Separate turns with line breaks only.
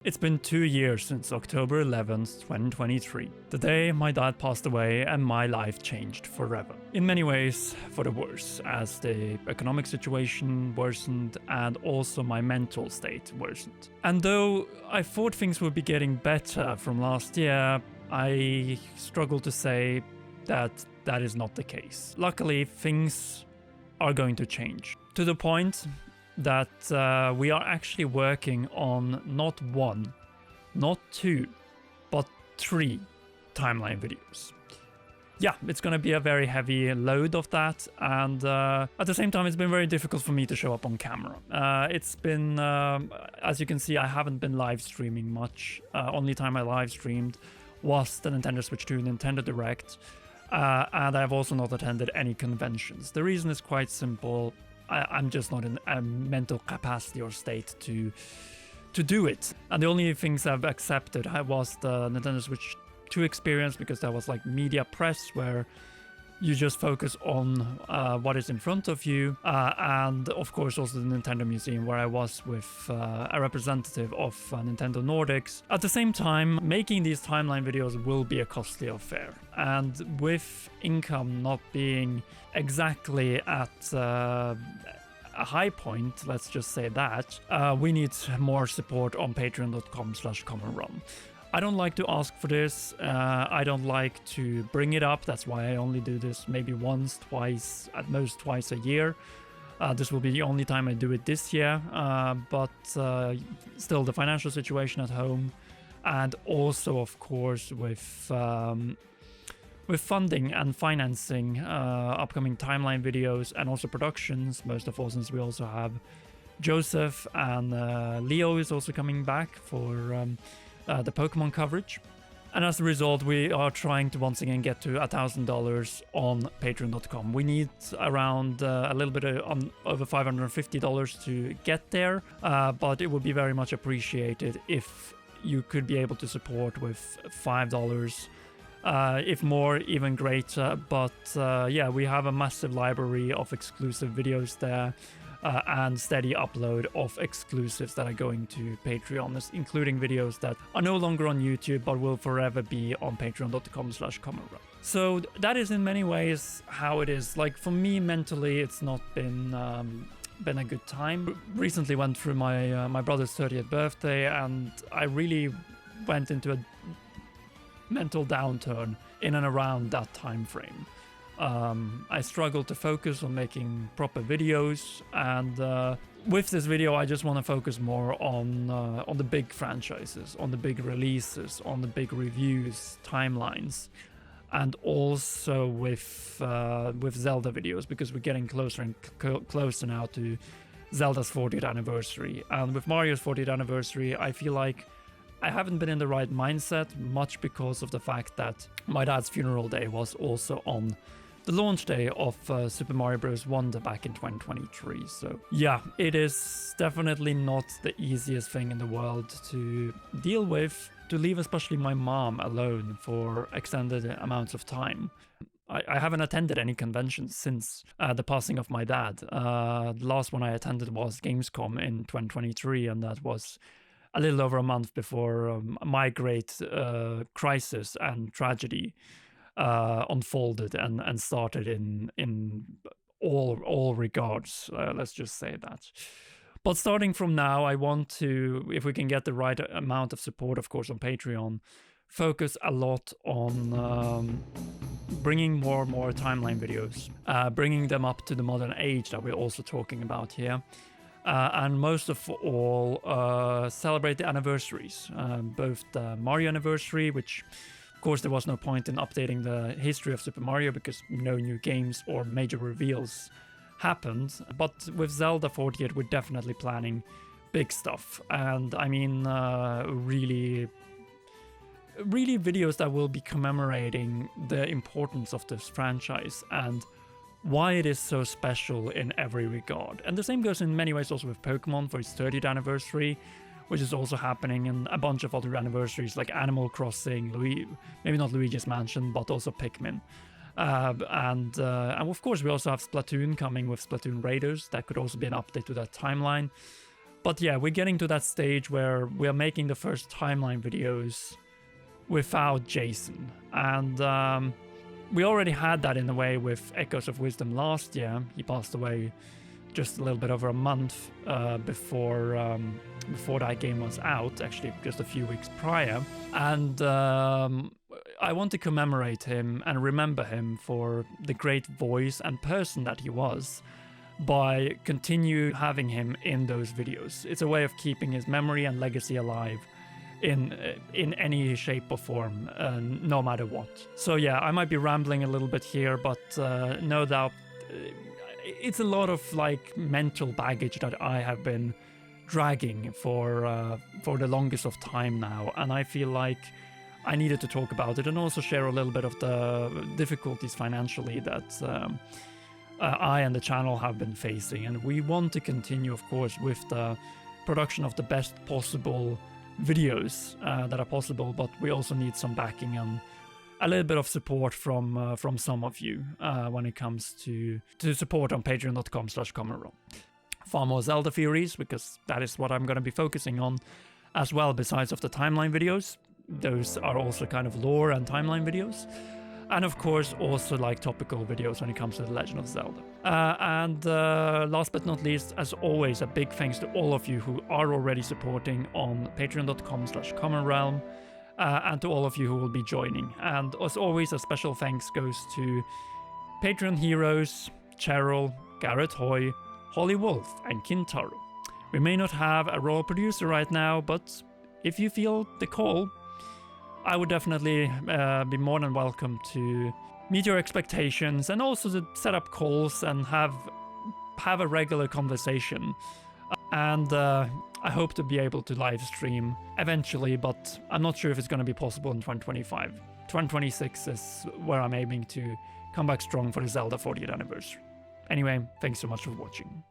It's been 2 years since October 11th, 2023, the day my dad passed away and my life changed forever. In many ways, for the worse, as the economic situation worsened and also my mental state worsened. And though I thought things would be getting better from last year, I struggle to say that that is not the case. Luckily, things are going to change, to the point that we are actually working on not one, not two, but 3 timeline videos. Yeah, it's gonna be a very heavy load of that, and at the same time it's been very difficult for me to show up on camera. It's been, as you can see, I haven't been live streaming much. Only time I live streamed was the Nintendo Switch 2 Nintendo Direct, and I've also not attended any conventions. The reason is quite simple. I'm just not in a mental capacity or state to do it. And the only things I've accepted was the Nintendo Switch 2 experience, because that was like media press where you just focus on what is in front of you. And of course also the Nintendo Museum, where I was with a representative of Nintendo Nordics. At the same time, making these timeline videos will be a costly affair. And with income not being exactly at a high point, let's just say that, we need more support on patreon.com/commonrun. I don't like to ask for this, I don't like to bring it up, that's why I only do this maybe once, twice, at most twice a year. This will be the only time I do it this year, but still the financial situation at home, and also of course with funding and financing upcoming timeline videos and also productions, most of all since we also have Joseph and Leo is also coming back for the Pokemon coverage. And as a result, we are trying to once again get to $1,000 on patreon.com. We need around a little bit over $550 to get there, but it would be very much appreciated if you could be able to support with $5. If more, even greater. But yeah, we have a massive library of exclusive videos there, and steady upload of exclusives that are going to Patreon, including videos that are no longer on YouTube but will forever be on patreon.com/commonrun. So that is in many ways how it is. Like for me mentally, it's not been a good time. Recently went through my brother's 30th birthday, and I really went into a mental downturn in and around that time frame. I struggled to focus on making proper videos, and with this video I just want to focus more on the big franchises, on the big releases, on the big reviews, timelines, and also with Zelda videos, because we're getting closer and closer now to Zelda's 40th anniversary. And with Mario's 40th anniversary, I feel like I haven't been in the right mindset, much because of the fact that my dad's funeral day was also on the launch day of Super Mario Bros. Wonder back in 2023. So yeah, it is definitely not the easiest thing in the world to deal with, to leave especially my mom alone for extended amounts of time. I haven't attended any conventions since the passing of my dad. The last one I attended was Gamescom in 2023, and that was a little over a month before my great crisis and tragedy unfolded and started in all regards, let's just say that. But starting from now, I want to, if we can get the right amount of support, of course, on Patreon, focus a lot on bringing more and more timeline videos, bringing them up to the modern age that we're also talking about here. And most of all, celebrate the anniversaries, both the Mario anniversary, which of course there was no point in updating the history of Super Mario because no new games or major reveals happened, but with Zelda 40th we're definitely planning big stuff, and I mean really videos that will be commemorating the importance of this franchise and why it is so special in every regard. And the same goes in many ways also with Pokemon for its 30th anniversary, which is also happening, and a bunch of other anniversaries like Animal Crossing, maybe not Luigi's Mansion, but also Pikmin. And of course we also have Splatoon coming with Splatoon Raiders. That could also be an update to that timeline. But yeah, we're getting to that stage where we're making the first timeline videos without Jason. And we already had that in a way with Echoes of Wisdom last year. He passed away just a little bit over a month before that game was out, actually just a few weeks prior. And I want to commemorate him and remember him for the great voice and person that he was by continue having him in those videos. It's a way of keeping his memory and legacy alive in any shape or form, no matter what. So yeah, I might be rambling a little bit here, but no doubt it's a lot of like mental baggage that I have been dragging for the longest of time now, and I feel like I needed to talk about it and also share a little bit of the difficulties financially that I and the channel have been facing. And we want to continue, of course, with the production of the best possible videos that are possible, but we also need some backing and a little bit of support from some of you when it comes to support on patreon.com/commonrealm. Far more Zelda theories, because that is what I'm going to be focusing on as well, besides of the timeline videos. Those are also kind of lore and timeline videos. And of course, also like topical videos when it comes to The Legend of Zelda. And last but not least, as always, a big thanks to all of you who are already supporting on patreon.com/commonrealm, and to all of you who will be joining. And as always, a special thanks goes to Patreon heroes Cheryl, Garrett Hoy, Holly Wolf, and Kintaro. We may not have a royal producer right now, but if you feel the call, I would definitely be more than welcome to meet your expectations and also to set up calls and have a regular conversation. And I hope to be able to live stream eventually, but I'm not sure if it's going to be possible in 2025. 2026 is where I'm aiming to come back strong for the Zelda 40th anniversary. Anyway, thanks so much for watching.